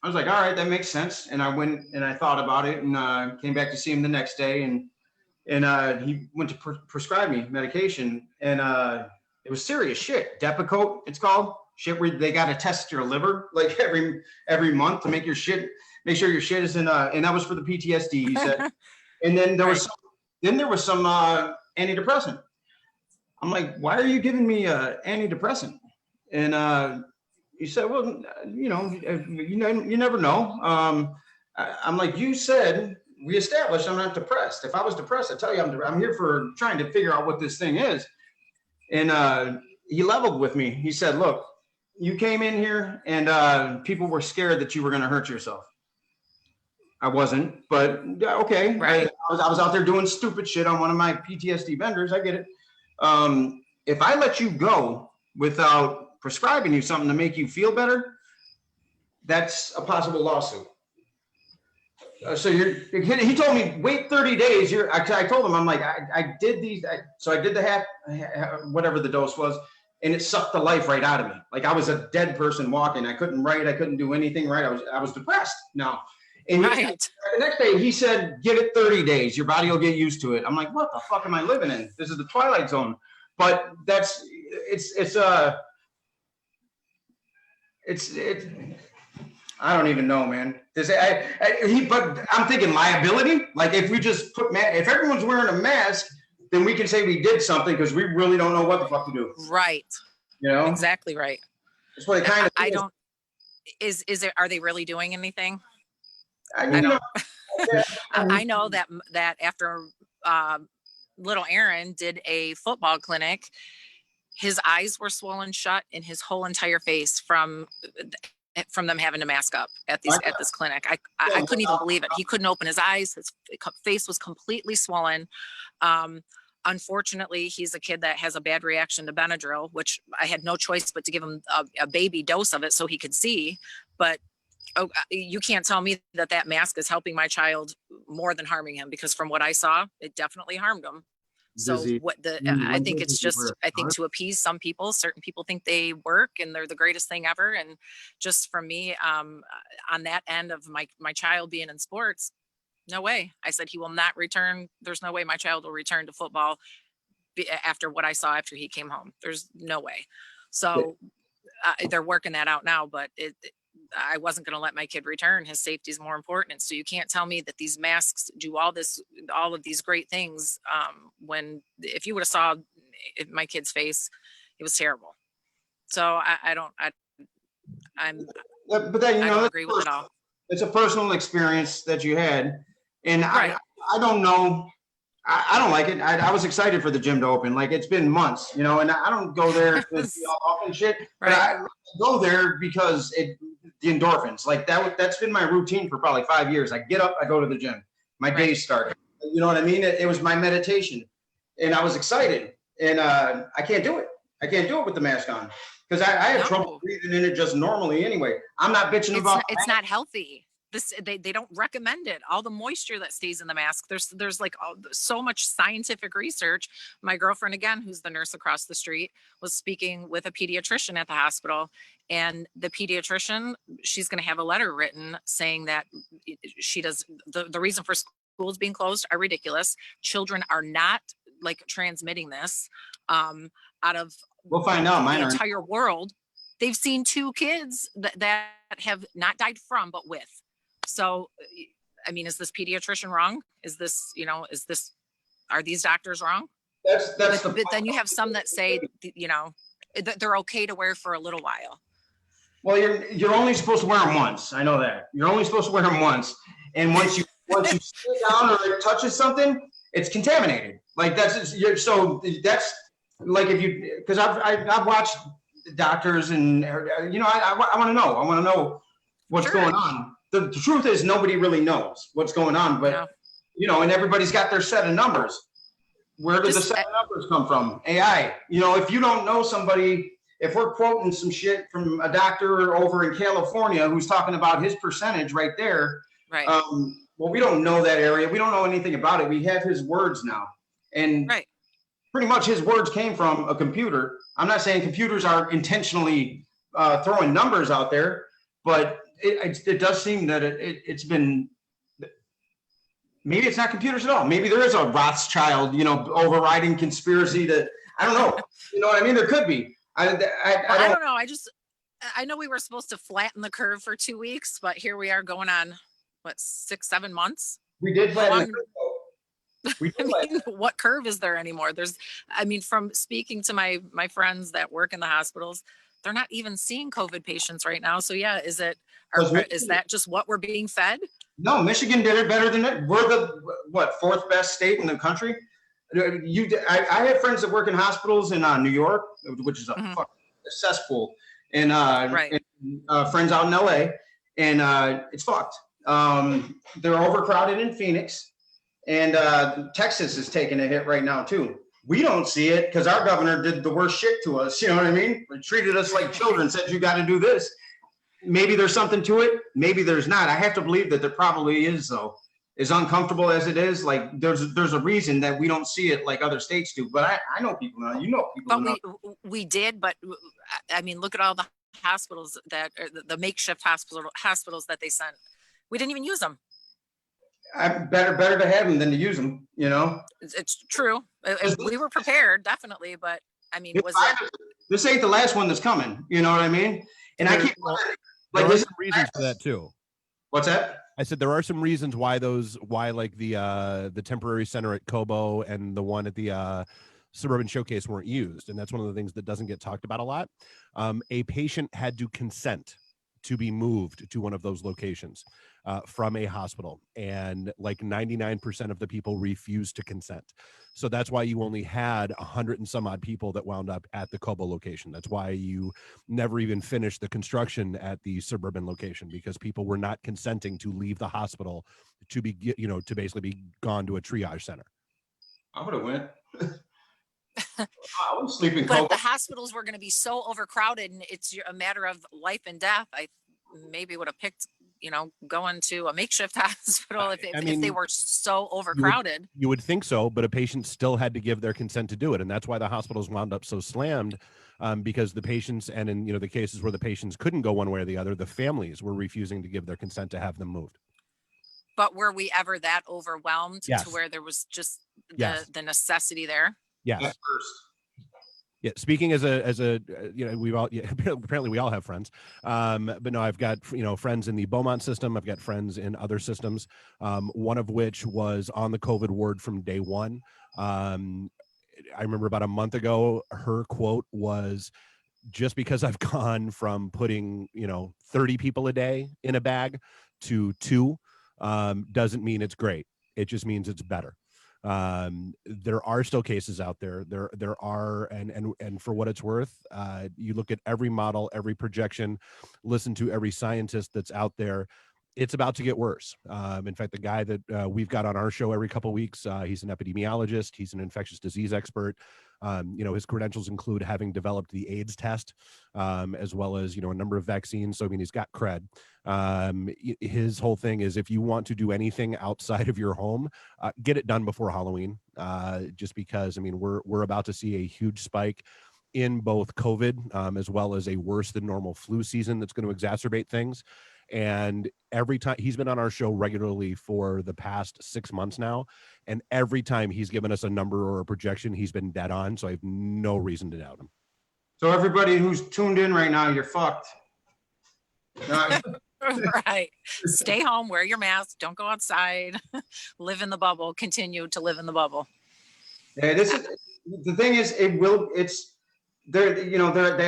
Speaker 2: I was like, all right, that makes sense. And I went and I thought about it and came back to see him the next day. And he went to prescribe me medication. And it was serious shit. Depakote, it's called. Shit where they got to test your liver like every month to make sure your shit is in. And that was for the PTSD, he said. And then there was some antidepressant. I'm like, why are you giving me antidepressant? And he said, well, you never know. I'm like, you said, we established I'm not depressed. If I was depressed, I tell you, I'm here for trying to figure out what this thing is. And he leveled with me. He said, look, you came in here and people were scared that you were going to hurt yourself. I wasn't, but okay.
Speaker 4: Right.
Speaker 2: I was out there doing stupid shit on one of my PTSD vendors. I get it. If I let you go without prescribing you something to make you feel better, that's a possible lawsuit. So he told me, wait 30 days. I told him, I'm like, I did these. So I did the half, whatever the dose was, and it sucked the life right out of me. Like I was a dead person walking. I couldn't write. I couldn't do anything right. I was depressed now. And
Speaker 4: Right.
Speaker 2: the next day he said, give it 30 days. Your body will get used to it. I'm like, what the fuck am I living in? This is the Twilight Zone. But I don't even know, man. But I'm thinking liability. Like if we just if everyone's wearing a mask, then we can say we did something because we really don't know what the fuck to do.
Speaker 4: Right.
Speaker 2: You know?
Speaker 4: Exactly right.
Speaker 2: That's what it kind of.
Speaker 4: I don't. Is it? Are they really doing anything?
Speaker 2: I
Speaker 4: don't.
Speaker 2: Yeah.
Speaker 4: I know that after little Aaron did a football clinic, his eyes were swollen shut and his whole entire face from them having to mask up at this clinic. I couldn't even believe it. He couldn't open his eyes. His face was completely swollen. Unfortunately, he's a kid that has a bad reaction to Benadryl, which I had no choice but to give him a baby dose of it so he could see. But you can't tell me that mask is helping my child more than harming him, because from what I saw, it definitely harmed him. So I think it's just, I think to appease some people, certain people think they work and they're the greatest thing ever. And just for me, on that end of my child being in sports, no way. I said, he will not return. There's no way my child will return to football after what I saw after he came home. There's no way. So they're working that out now, but I wasn't going to let my kid return. His safety is more important. So you can't tell me that these masks do all of these great things. When if you would have saw my kid's face, it was terrible. So I don't agree with it all.
Speaker 2: It's a personal experience that you had. And
Speaker 4: right.
Speaker 2: I don't know. I don't like it. I was excited for the gym to open. Like it's been months, and I don't go there to see all off and shit. Right. But I go there because the endorphins, like that's been my routine for probably 5 years. I get up, I go to the gym. My day started. You know what I mean? It was my meditation, and I was excited. And I can't do it. I can't do it with the mask on because I have trouble breathing in it just normally anyway. I'm not bitching about.
Speaker 4: It's not healthy. They don't recommend it. All the moisture that stays in the mask. There's like so much scientific research. My girlfriend, again, who's the nurse across the street, was speaking with a pediatrician at the hospital, and the pediatrician, she's going to have a letter written saying that she does the reason for schools being closed are ridiculous. Children are not like transmitting this out of
Speaker 2: we'll find out
Speaker 4: the entire world. They've seen 2 kids that have not died from, but with. So, I mean, is this pediatrician wrong? Is this, are these doctors wrong? But then you have some that say, that they're okay to wear for a little while.
Speaker 2: Well, you're only supposed to wear them once. I know that. You're only supposed to wear them once. And once you sit down or it touches something, it's contaminated. Like that's like because I've watched doctors and, I want to know. I want to know what's going on. The truth is nobody really knows what's going on, but and everybody's got their set of numbers. Where does the set of numbers come from? AI. If you don't know somebody, if we're quoting some shit from a doctor over in California who's talking about his percentage right there,
Speaker 4: right?
Speaker 2: Well, we don't know that area. We don't know anything about it. We have his words now, and pretty much his words came from a computer. I'm not saying computers are intentionally throwing numbers out there, but it does seem that it's been, maybe it's not computers at all. Maybe there is a Rothschild, overriding conspiracy that, I don't know. You know what I mean? There could be. I
Speaker 4: I
Speaker 2: don't,
Speaker 4: don't know. I know we were supposed to flatten the curve for 2 weeks, but here we are going on, what, 6, 7 months?
Speaker 2: we did flatten the
Speaker 4: long-
Speaker 2: curve, though. We
Speaker 4: I
Speaker 2: did flatten.
Speaker 4: mean, what curve is there anymore? From speaking to my friends that work in the hospitals, they're not even seeing COVID patients right now. So yeah, is that just what we're being fed?
Speaker 2: No, Michigan did it better than it. We're the fourth best state in the country. I have friends that work in hospitals in New York, which is a
Speaker 4: Mhm.
Speaker 2: fucking cesspool, and
Speaker 4: Right.
Speaker 2: friends out in LA, and it's fucked. They're overcrowded in Phoenix, and Texas is taking a hit right now too. We don't see it because our governor did the worst shit to us. You know what I mean? Treated us like children, said you got to do this. Maybe there's something to it. Maybe there's not. I have to believe that there probably is, though. As uncomfortable as it is, like there's a reason that we don't see it like other states do. But I know people now. You know people.
Speaker 4: But we did, but I mean, look at all the hospitals the makeshift hospitals that they sent. We didn't even use them.
Speaker 2: Better to have them than to use them.
Speaker 4: It's true. We were prepared, definitely, but I mean,
Speaker 2: This ain't the last one that's coming. You know what I mean? And I keep wondering,
Speaker 1: There
Speaker 2: like,
Speaker 1: are
Speaker 2: this.
Speaker 1: some reasons for that too.
Speaker 2: What's that?
Speaker 1: I said there are some reasons why like the temporary center at Cobo and the one at the Suburban Showcase weren't used, and that's one of the things that doesn't get talked about a lot. A patient had to consent to be moved to one of those locations from a hospital, and like 99% of the people refused to consent. So that's why you only had 100 and some odd people that wound up at the Cobo location. That's why you never even finished the construction at the Suburban location, because people were not consenting to leave the hospital to be, to basically be gone to a triage center.
Speaker 2: I would have went. I was sleeping.
Speaker 4: but if the hospitals were going to be so overcrowded and it's a matter of life and death, I maybe would have picked, going to a makeshift hospital if they were so overcrowded.
Speaker 1: You would think so, but a patient still had to give their consent to do it. And that's why the hospitals wound up so slammed, because the patients, and in the cases where the patients couldn't go one way or the other, the families were refusing to give their consent to have them moved.
Speaker 4: But were we ever that overwhelmed
Speaker 1: Yes.
Speaker 4: to where there was just
Speaker 1: Yes.
Speaker 4: the necessity there?
Speaker 1: Yes.
Speaker 2: At first.
Speaker 1: Yeah, speaking as a we've all apparently we all have friends, but no, I've got friends in the Beaumont system. I've got friends in other systems, one of which was on the COVID ward from day one. I remember about a month ago, her quote was, "Just because I've gone from putting 30 people a day in a bag to 2, doesn't mean it's great. It just means it's better." There are still cases out there. There are, and for what it's worth, you look at every model, every projection, listen to every scientist that's out there. It's about to get worse. In fact, the guy that we've got on our show every couple of weeks, he's an epidemiologist. He's an infectious disease expert. His credentials include having developed the AIDS test, as well as, a number of vaccines. So, I mean, he's got cred. His whole thing is, if you want to do anything outside of your home, get it done before Halloween, just because, I mean, we're about to see a huge spike in both COVID, as well as a worse than normal flu season that's going to exacerbate things. And every time he's been on our show regularly for the past 6 months now, and every time he's given us a number or a projection, he's been dead on. So I have no reason to doubt him.
Speaker 2: So everybody who's tuned in right now, you're fucked.
Speaker 4: Right. Stay home, wear your mask, don't go outside, live in the bubble, continue to live in the bubble.
Speaker 2: Yeah, the thing is, they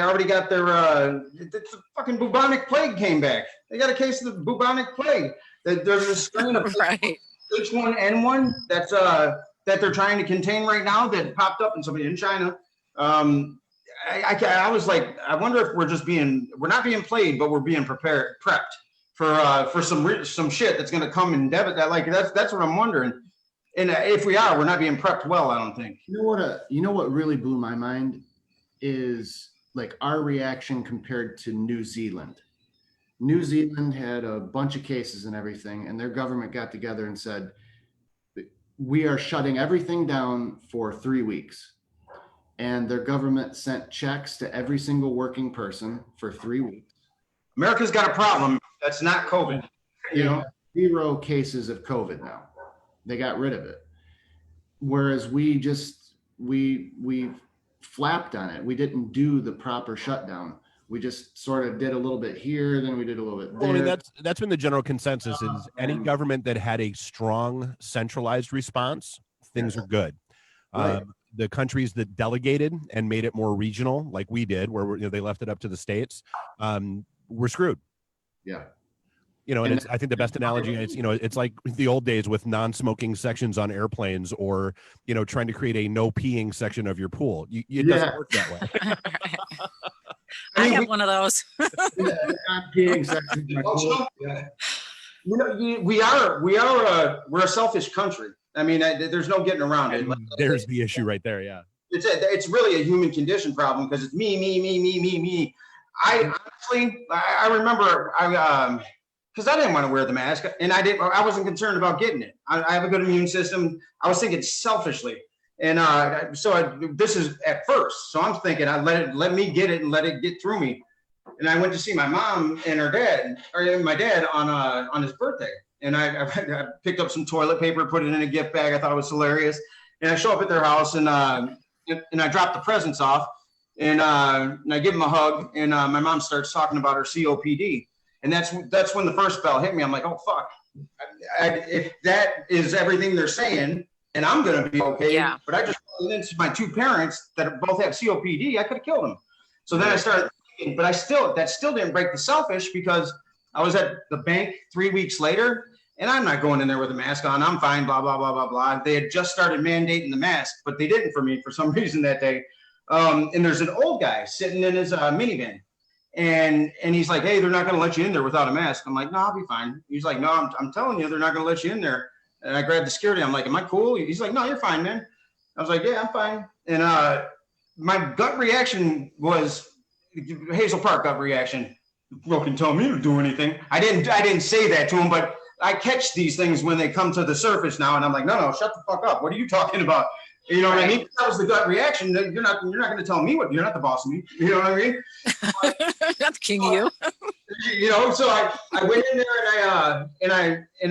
Speaker 2: already got their the fucking bubonic plague came back. They got a case of the bubonic plague. There's a strain of
Speaker 4: Right.
Speaker 2: H1N1 that they're trying to contain right now that popped up in somebody in China. I was like, I wonder if we're not being played, but we're being prepped for some shit that's going to come and debit that. Like that's what I'm wondering. And if we are, we're not being prepped well, I don't think.
Speaker 3: You know what really blew my mind is like our reaction compared to New Zealand. New Zealand had a bunch of cases and everything, and their government got together and said, we are shutting everything down for 3 weeks. And their government sent checks to every single working person for 3 weeks.
Speaker 2: America's got a problem. That's not COVID. You know,
Speaker 3: 0 cases of COVID now. They got rid of it. Whereas we flapped on it. We didn't do the proper shutdown. We just sort of did a little bit here, then we did a little bit there.
Speaker 1: Well, I mean, that's been the general consensus is any government that had a strong centralized response, things are good.
Speaker 3: Right.
Speaker 1: The countries that delegated and made it more regional, like we did, where they left it up to the states, we're screwed.
Speaker 3: Yeah.
Speaker 1: And it's, I think the best analogy is, it's like the old days with non-smoking sections on airplanes, or, trying to create a no peeing section of your pool. It doesn't work that way.
Speaker 4: I have one of those.
Speaker 2: we're a selfish country. I mean, there's no getting around it.
Speaker 1: There's the issue right there. Yeah.
Speaker 2: It's really a human condition problem because it's me. I honestly, I remember because I didn't want to wear the mask, and I wasn't concerned about getting it. I have a good immune system. I was thinking selfishly. And this is at first. So I'm thinking I let me get it and let it get through me. And I went to see my mom and her dad, or my dad on his birthday. And I picked up some toilet paper, put it in a gift bag. I thought it was hilarious. And I show up at their house and I drop the presents off and I give them a hug. And my mom starts talking about her COPD. And that's when the first bell hit me. I'm like, oh, fuck. If that is everything they're saying, and I'm going to be okay.
Speaker 4: Yeah.
Speaker 2: But I just ran into my two parents that both have COPD. I could have killed them. So then I started thinking, but that still didn't break the selfish, because I was at the bank 3 weeks later and I'm not going in there with a mask on. I'm fine, blah, blah, blah, blah, blah. They had just started mandating the mask, but they didn't for me for some reason that day. And there's an old guy sitting in his minivan. And he's like, hey, they're not going to let you in there without a mask. I'm like, no, I'll be fine. He's like, no, I'm telling you, they're not going to let you in there. And I grabbed the security. I'm like, am I cool? He's like, no, you're fine, man. I was like, yeah, I'm fine. And my gut reaction was Hazel Park gut reaction. You can tell me to do anything. I didn't say that to him, but I catch these things when they come to the surface now. And I'm like, no, shut the fuck up. What are you talking about? You know what I mean? That was the gut reaction. You're not going to tell me what. You're not the boss of me. You know what I mean?
Speaker 4: Not the king of you.
Speaker 2: So I went in there and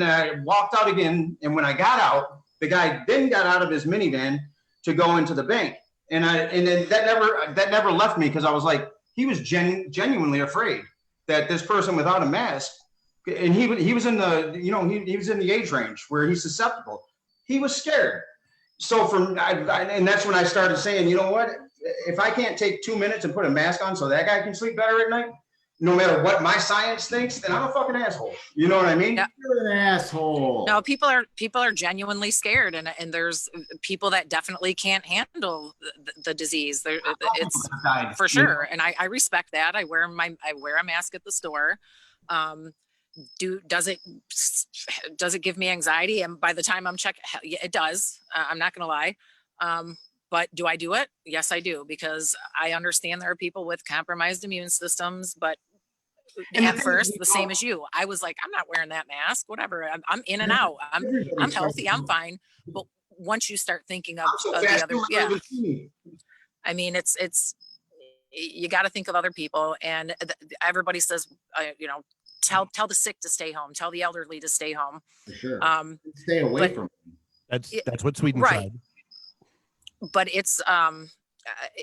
Speaker 2: I walked out again. And when I got out, the guy then got out of his minivan to go into the bank. And then that never left me, because I was like, he was genuinely afraid that this person without a mask, and he was in the he was in the age range where he's susceptible. He was scared. So and that's when I started saying, you know what? If I can't take 2 minutes and put a mask on so that guy can sleep better at night, no matter what my science thinks, then I'm a fucking asshole. You know what I mean?
Speaker 4: Yeah.
Speaker 3: You're an asshole.
Speaker 4: No, people are genuinely scared, and there's people that definitely can't handle the disease. It's for sure, and I respect that. I wear a mask at the store. Does it give me anxiety? And by the time I'm checking, it does. I'm not gonna lie. But do I do it? Yes, I do, because I understand there are people with compromised immune systems. But at first, the same as you, I was like, I'm not wearing that mask. Whatever. I'm in and out. I'm healthy. I'm fine. But once you start thinking of the other, I mean, it's you got to think of other people, and everybody says, tell the sick to stay home, tell the elderly to stay home.
Speaker 3: For sure. Stay away from them.
Speaker 1: That's what Sweden
Speaker 4: right.
Speaker 1: tried.
Speaker 4: But it's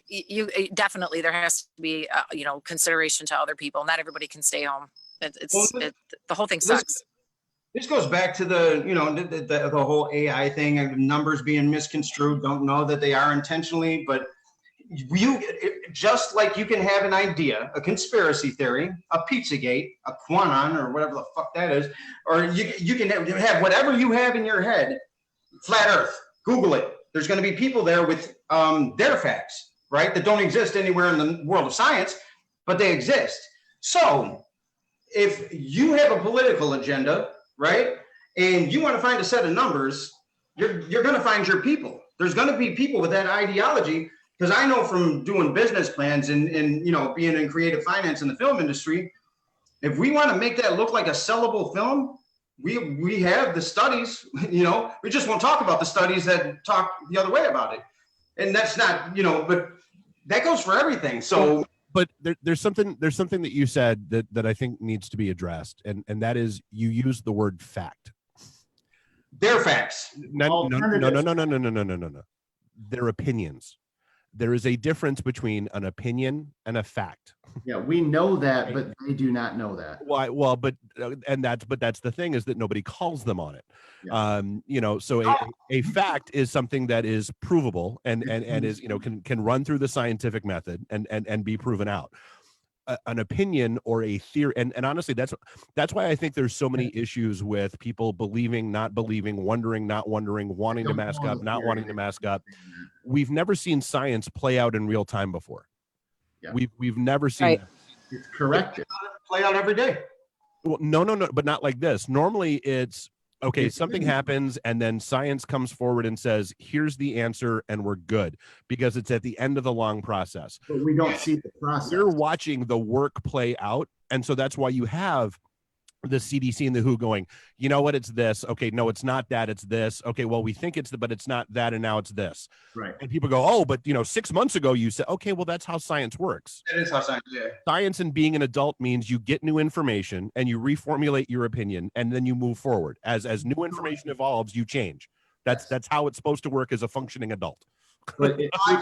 Speaker 4: you definitely, there has to be consideration to other people. Not everybody can stay home. The whole thing sucks.
Speaker 2: This goes back to the whole AI thing and numbers being misconstrued. Don't know that they are intentionally, but just like you can have an idea, a conspiracy theory, a Pizzagate, a QAnon, or whatever the fuck that is, or you can have whatever you have in your head. Flat Earth, Google it. There's going to be people there with their facts, right, that don't exist anywhere in the world of science, but they exist. So if you have a political agenda, right, and you want to find a set of numbers, you're going to find your people. There's going to be people with that ideology, because I know from doing business plans and being in creative finance in the film industry, if we want to make that look like a sellable film, we have the studies, we just won't talk about the studies that talk the other way about it. And that's not, but that goes for everything. So
Speaker 1: But there's something that you said that I think needs to be addressed, and that is you use the word fact.
Speaker 2: They're facts.
Speaker 1: No. They're opinions. There is a difference between an opinion and a fact.
Speaker 3: Yeah, we know that, but they do not know that.
Speaker 1: Why? Well, but that's the thing, is that nobody calls them on it.
Speaker 3: Yeah.
Speaker 1: So a fact is something that is provable and is, can run through the scientific method and be proven out. An opinion or a theory, and honestly, that's why I think there's so many issues with people believing, not believing, wondering, not wondering, wanting to mask up, not wanting to mask up. We've never seen science play out in real time before.
Speaker 3: Yeah.
Speaker 1: We've never seen
Speaker 4: Right.
Speaker 1: that.
Speaker 3: It's corrected.
Speaker 2: Play out every day.
Speaker 1: Well, no, but not like this. Normally it's okay, something happens and then science comes forward and says, here's the answer and we're good, because it's at the end of the long process.
Speaker 3: But we don't see the process.
Speaker 1: We're watching the work play out. And so that's why you have the CDC and the WHO going, you know what, it's this. Okay, no, it's not that, it's this. Okay, well, we think but it's not that, and now it's this.
Speaker 3: Right.
Speaker 1: And people go, oh, but 6 months ago you said, okay, well, that's how science works.
Speaker 2: That is how science. Yeah.
Speaker 1: Science and being an adult means you get new information and you reformulate your opinion, and then you move forward. As new information evolves, you change. That's how it's supposed to work as a functioning adult.
Speaker 3: But
Speaker 2: I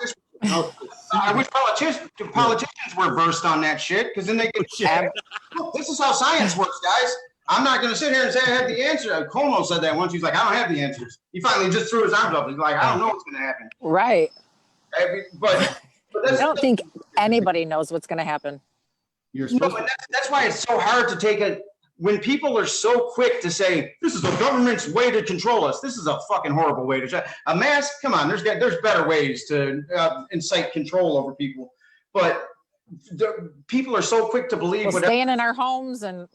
Speaker 2: wish politicians were versed on that shit, because then they get, look, this is how science works, guys. I'm not going to sit here and say I have the answer. Cuomo said that once. He's like, I don't have the answers. He finally just threw his arms up. He's like, I don't know what's going to happen.
Speaker 4: Right.
Speaker 2: But
Speaker 4: I don't think anybody knows what's going to happen.
Speaker 3: you're
Speaker 2: no,
Speaker 3: supposed
Speaker 2: but that's why it's so hard to take it. When people are so quick to say, this is the government's way to control us, this is a fucking horrible way to a mask. Come on, there's better ways to incite control over people. But people are so quick to believe
Speaker 4: We're
Speaker 2: whatever.
Speaker 4: staying in our homes and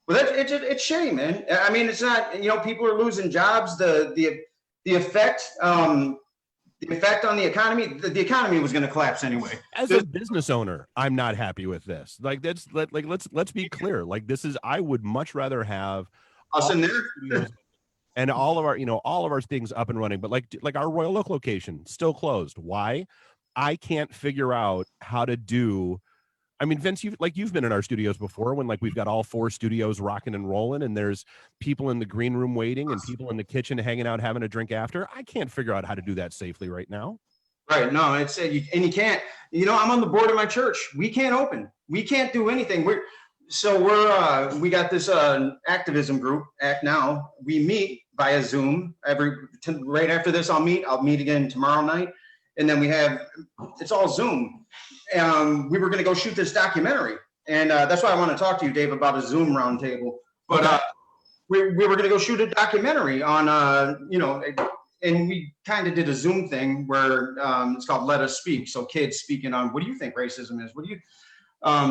Speaker 2: Well, it's shame, man. I mean, it's not, people are losing jobs. The effect on the economy, the economy was going to collapse anyway.
Speaker 1: As a business owner, I'm not happy with this. Let's be clear. Like, this is, I would much rather have
Speaker 2: Us in there.
Speaker 1: studios and all of our things up and running, but like our Royal Oak location still closed. Why? I can't figure out how to do. I mean, Vince, you've been in our studios before when we've got all 4 studios rocking and rolling, and there's people in the green room waiting and people in the kitchen hanging out having a drink after. I can't figure out how to do that safely right now.
Speaker 2: Right. No, and you can't. I'm on the board of my church. We can't open. We can't do anything. We got this activism group, Act Now. We meet via Zoom right after this. I'll meet again tomorrow night, and then it's all Zoom. We were going to go shoot this documentary, and that's why I want to talk to you, Dave, about a Zoom roundtable. But we were going to go shoot a documentary on, and we kind of did a Zoom thing where it's called Let Us Speak. So kids speaking on, what do you think racism is? What do you,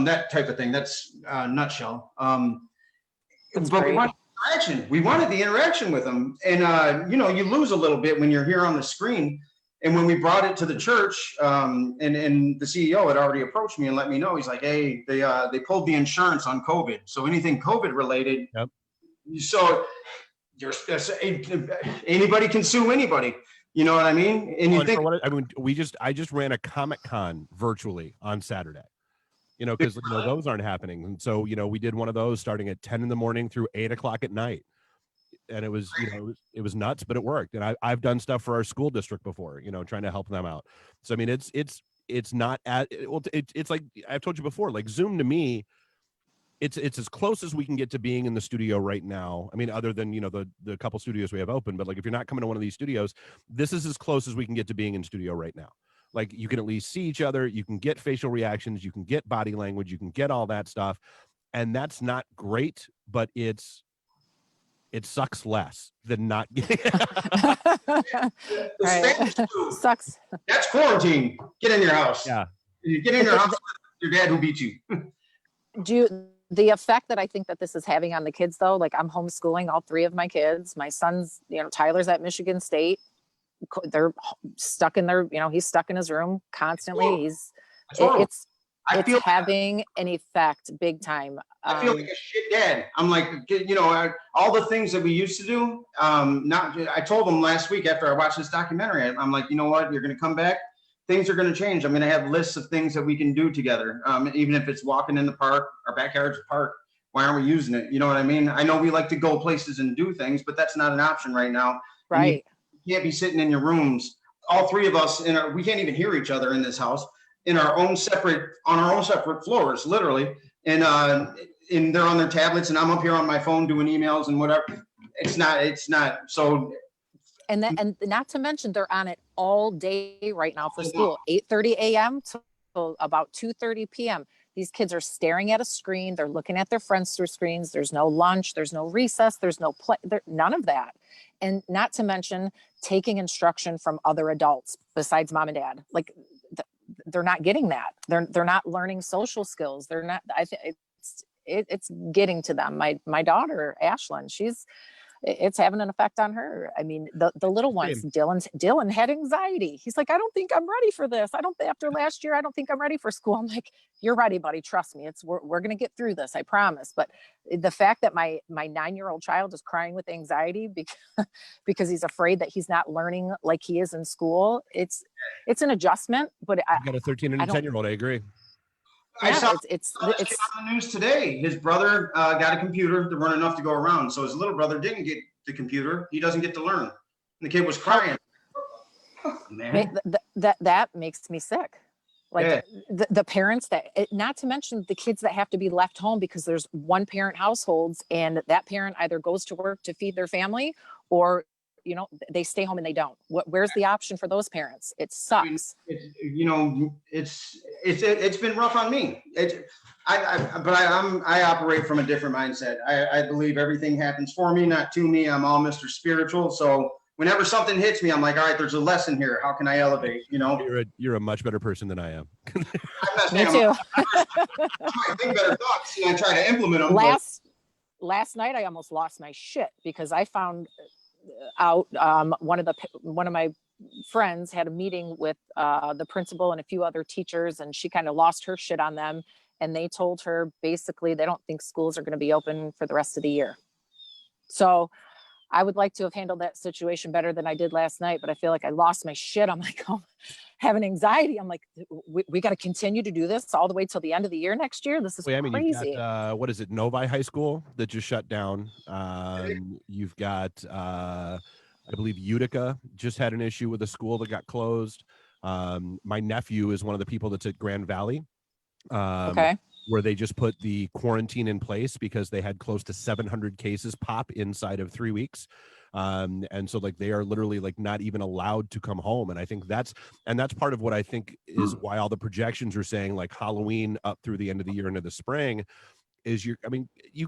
Speaker 2: that type of thing. That's a nutshell. But we wanted interaction. We wanted the interaction with them, and you lose a little bit when you're here on the screen. And when we brought it to the church, and the CEO had already approached me and let me know, he's like, hey, they pulled the insurance on COVID. So anything COVID related,
Speaker 1: Yep.
Speaker 2: So anybody can sue anybody. You know what I mean? And you think,
Speaker 1: I just ran a Comic-Con virtually on Saturday, because those aren't happening. And so, we did one of those starting at 10 in the morning through 8 o'clock at night. And it was, it was nuts, but it worked. And I've done stuff for our school district before, trying to help them out. So, I mean, it's not it's like I've told you before, like Zoom to me, it's as close as we can get to being in the studio right now. I mean, other than, the couple studios we have open, but if you're not coming to one of these studios, this is as close as we can get to being in studio right now. Like, you can at least see each other. You can get facial reactions. You can get body language. You can get all that stuff. And that's not great, but it sucks less than not getting
Speaker 4: right. Sucks.
Speaker 2: That's quarantine. Get in your house.
Speaker 1: Yeah.
Speaker 2: You get in your house with your dad who beat you.
Speaker 4: The effect that I think that this is having on the kids, though, like I'm homeschooling all 3 of my kids. My son's, Tyler's at Michigan State. They're stuck in their, he's stuck in his room constantly. It's having an effect big time.
Speaker 2: I feel like a shit dad. I'm like, all the things that we used to do. I told them last week after I watched this documentary, I'm like, you know what? You're going to come back. things are going to change. I'm going to have lists of things that we can do together. Even if it's walking in the park, our backyard's a park. Why aren't we using it? You know what I mean? I know we like to go places and do things, but that's not an option right now.
Speaker 4: Right.
Speaker 2: You can't be sitting in your rooms. All three of us we can't even hear each other in this house on our own separate floors, literally. And they're on their tablets and I'm up here on my phone doing emails and whatever. It's not. So.
Speaker 4: And not to mention they're on it all day right now for school, 8:30 a.m. to about 2:30 p.m. These kids are staring at a screen. They're looking at their friends through screens. There's no lunch. There's no recess. There's no play. None of that. And not to mention taking instruction from other adults besides mom and dad. Like they're not getting that. They're not learning social skills. They're not. I think it's getting to them. My daughter Ashlyn, it's having an effect on her. I mean, the little ones, Dylan had anxiety. He's like, I don't think I'm ready for this. After last year, I don't think I'm ready for school. I'm like, you're ready, buddy. Trust me. We're going to get through this. I promise. But the fact that my 9-year-old child is crying with anxiety because he's afraid that he's not learning like he is in school, it's an adjustment, but
Speaker 1: I got a 13 and a 10-year-old. I agree.
Speaker 2: I saw
Speaker 4: it's
Speaker 2: on the news today. His brother got a computer. There weren't enough to go around, so his little brother didn't get the computer. He doesn't get to learn. And the kid was crying. Oh, man,
Speaker 4: that makes me sick. Like the parents not to mention the kids that have to be left home because there's one parent households, and that parent either goes to work to feed their family, or they stay home and they don't. Where's the option for those parents? It sucks.
Speaker 2: It's been rough on me. I operate from a different mindset. I believe everything happens for me, not to me. I'm all Mr. Spiritual. So whenever something hits me, I'm like, all right, there's a lesson here. How can I elevate?
Speaker 1: You're a much better person than I am.
Speaker 4: Me too.
Speaker 2: I think better thoughts and I try to implement them.
Speaker 4: Last night I almost lost my shit because I found out one of my friends had a meeting with the principal and a few other teachers, and she kind of lost her shit on them, and they told her basically they don't think schools are going to be open for the rest of the year. So I would like to have handled that situation better than I did last night, but I feel like I lost my shit. I'm like, having anxiety. I'm like, we got to continue to do this all the way till the end of the year next year. This is crazy.
Speaker 1: You've got, what is it, Novi High School that just shut down. You've got, I believe Utica just had an issue with a school that got closed. My nephew is one of the people that's at Grand Valley.
Speaker 4: Okay.
Speaker 1: Where they just put the quarantine in place because they had close to 700 cases pop inside of 3 weeks. And so like they are literally like not even allowed to come home. And I think that's part of what I think is why all the projections are saying like Halloween up through the end of the year into the spring is you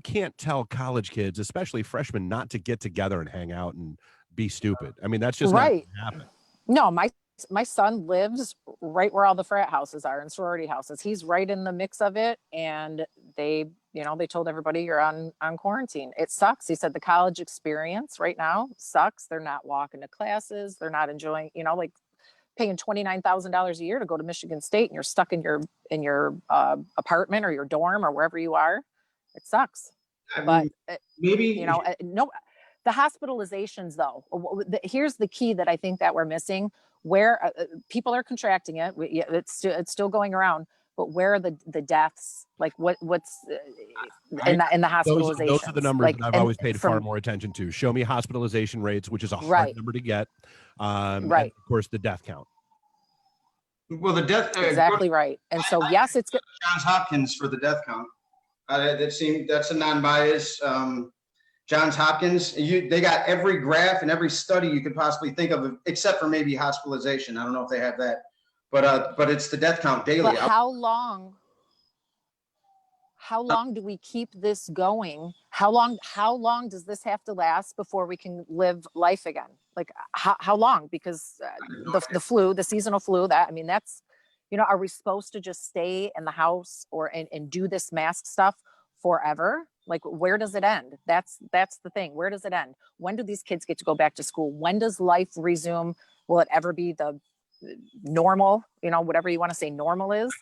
Speaker 1: can't tell college kids, especially freshmen, not to get together and hang out and be stupid. I mean, that's just
Speaker 4: right.
Speaker 1: Not gonna happen.
Speaker 4: No, my son lives right where all the frat houses are and sorority houses. He's right in the mix of it. And they told everybody you're on quarantine. It sucks. He said the college experience right now sucks. They're not walking to classes. They're not enjoying, like paying $29,000 a year to go to Michigan State and you're stuck in your apartment or your dorm or wherever you are. It sucks. But maybe, no, the hospitalizations though, here's the key that I think that we're missing. Where people are contracting it, it's still going around, but where are the deaths? Like what's in the hospitalizations?
Speaker 1: Those are the numbers that I've always paid far more attention to. Show me hospitalization rates, which is a hard number to get. And of course, the death count.
Speaker 2: Well, the death
Speaker 4: exactly right. And so yes, it's good.
Speaker 2: Johns Hopkins for the death count. That's a non-biased. Johns Hopkins, they got every graph and every study you could possibly think of, except for maybe hospitalization. I don't know if they have that, but it's the death count daily.
Speaker 4: But how long do we keep this going? How long does this have to last before we can live life again? Like how long? Because the flu, the seasonal flu, that's, are we supposed to just stay in the house and do this mask stuff forever? Like, where does it end? That's the thing. Where does it end? When do these kids get to go back to school? When does life resume? Will it ever be the normal, whatever you want to say normal is?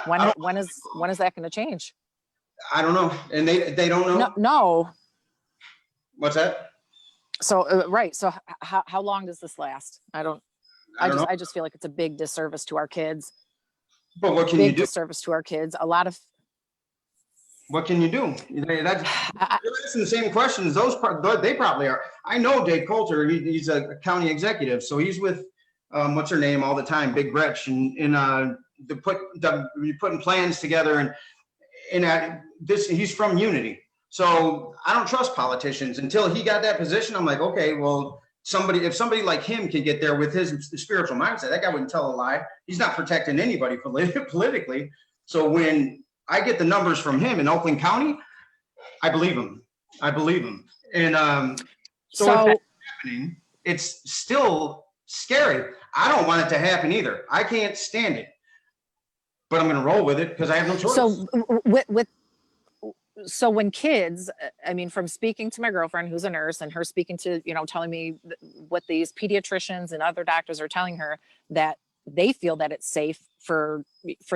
Speaker 4: When is that going to change?
Speaker 2: I don't know. And they don't know.
Speaker 4: No.
Speaker 2: What's that?
Speaker 4: So, right. So how long does this last? I don't.
Speaker 2: I don't know.
Speaker 4: I just feel like it's a big disservice to our kids.
Speaker 2: But what can you
Speaker 4: Big
Speaker 2: do?
Speaker 4: disservice to our kids. A lot of
Speaker 2: What can you do? That's
Speaker 4: I-
Speaker 2: you're asking the same questions. They probably are. I know Dave Coulter. He's a county executive, so he's with what's her name all the time, Big Gretch, and putting plans together, and this he's from Unity. So I don't trust politicians until he got that position. I'm like, okay, well, if somebody like him can get there with his spiritual mindset, that guy wouldn't tell a lie. He's not protecting anybody politically. So when I get the numbers from him in Oakland County, I believe him. And so if that's happening, it's still scary. I don't want it to happen either. I can't stand it, but I'm going to roll with it because I have no choice.
Speaker 4: So when kids, I mean, from speaking to my girlfriend who's a nurse and her speaking to, telling me what these pediatricians and other doctors are telling her, that they feel that it's safe for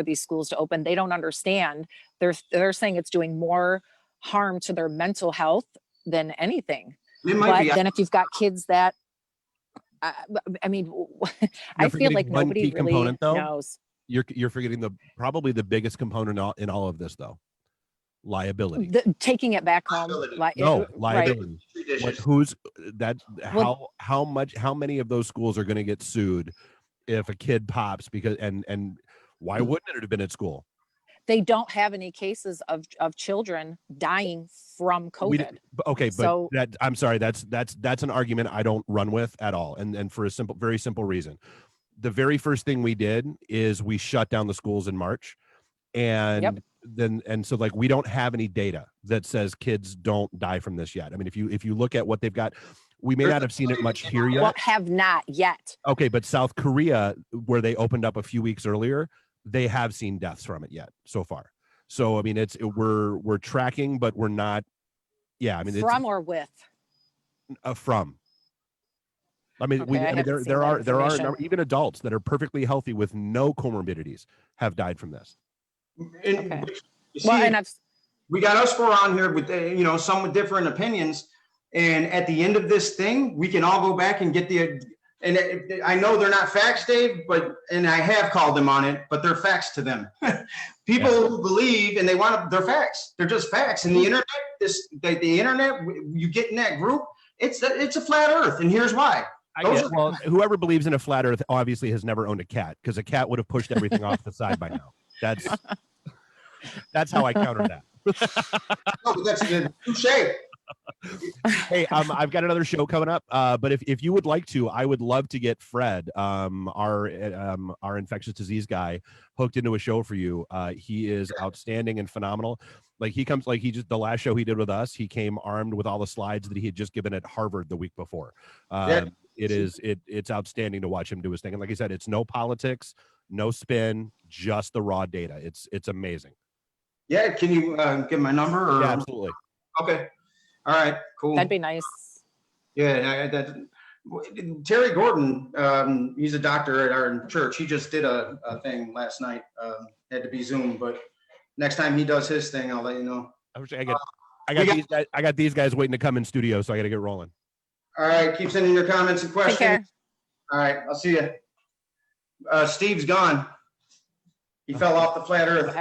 Speaker 4: these schools to open. They don't understand. They're saying it's doing more harm to their mental health than anything. But then if you've got kids that, I mean, I feel like nobody really knows.
Speaker 1: You're forgetting probably the biggest component in all of this, though. Liability.
Speaker 4: Taking it back home.
Speaker 1: Liability.
Speaker 4: Right.
Speaker 1: How many of those schools are going to get sued if a kid pops and why wouldn't it have been at school?
Speaker 4: They don't have any cases of children dying from COVID.
Speaker 1: I'm sorry. That's an argument I don't run with at all. And for a very simple reason. The very first thing we did is we shut down the schools in March. And so like, we don't have any data that says kids don't die from this yet. I mean, if you look at what they've got, we may not have seen it much here yet.
Speaker 4: Well, have not yet.
Speaker 1: Okay. But South Korea, where they opened up a few weeks earlier, they have seen deaths from it yet so far. So, I mean, we're tracking, but we're not. Yeah. I mean,
Speaker 4: from or with
Speaker 1: from. I mean, there are even adults that are perfectly healthy with no comorbidities have died from this.
Speaker 2: And we got us four on here with some with different opinions, and at the end of this thing, we can all go back and get and I know they're not facts, Dave, and I have called them on it, but they're facts to them. People who believe and they're facts. They're just facts. And the internet, the internet, you get in that group, it's a flat Earth, and here's why.
Speaker 1: Well, whoever believes in a flat Earth obviously has never owned a cat, because a cat would have pushed everything off the side by now. That's how I counter that.
Speaker 2: No, but that's good. Touché.
Speaker 1: Hey, I've got another show coming up, but if you would like to, I would love to get Fred, our infectious disease guy, hooked into a show for you. He is outstanding and phenomenal. Like the last show he did with us, he came armed with all the slides that he had just given at Harvard the week before. It's outstanding to watch him do his thing. And like I said, it's no politics, no spin, just the raw data. It's amazing.
Speaker 2: Yeah, can you give my number? Or?
Speaker 1: Yeah, absolutely.
Speaker 2: Okay. All right, cool.
Speaker 4: That'd be nice.
Speaker 2: Yeah, Terry Gordon, he's a doctor at our church. He just did a thing last night. Had to be Zoom, but next time he does his thing, I'll let you know.
Speaker 1: I got these guys waiting to come in studio, so I got to get rolling.
Speaker 2: All right, keep sending your comments and questions.
Speaker 4: Take care.
Speaker 2: All right, I'll see you. Steve's gone. He fell off the flat Earth.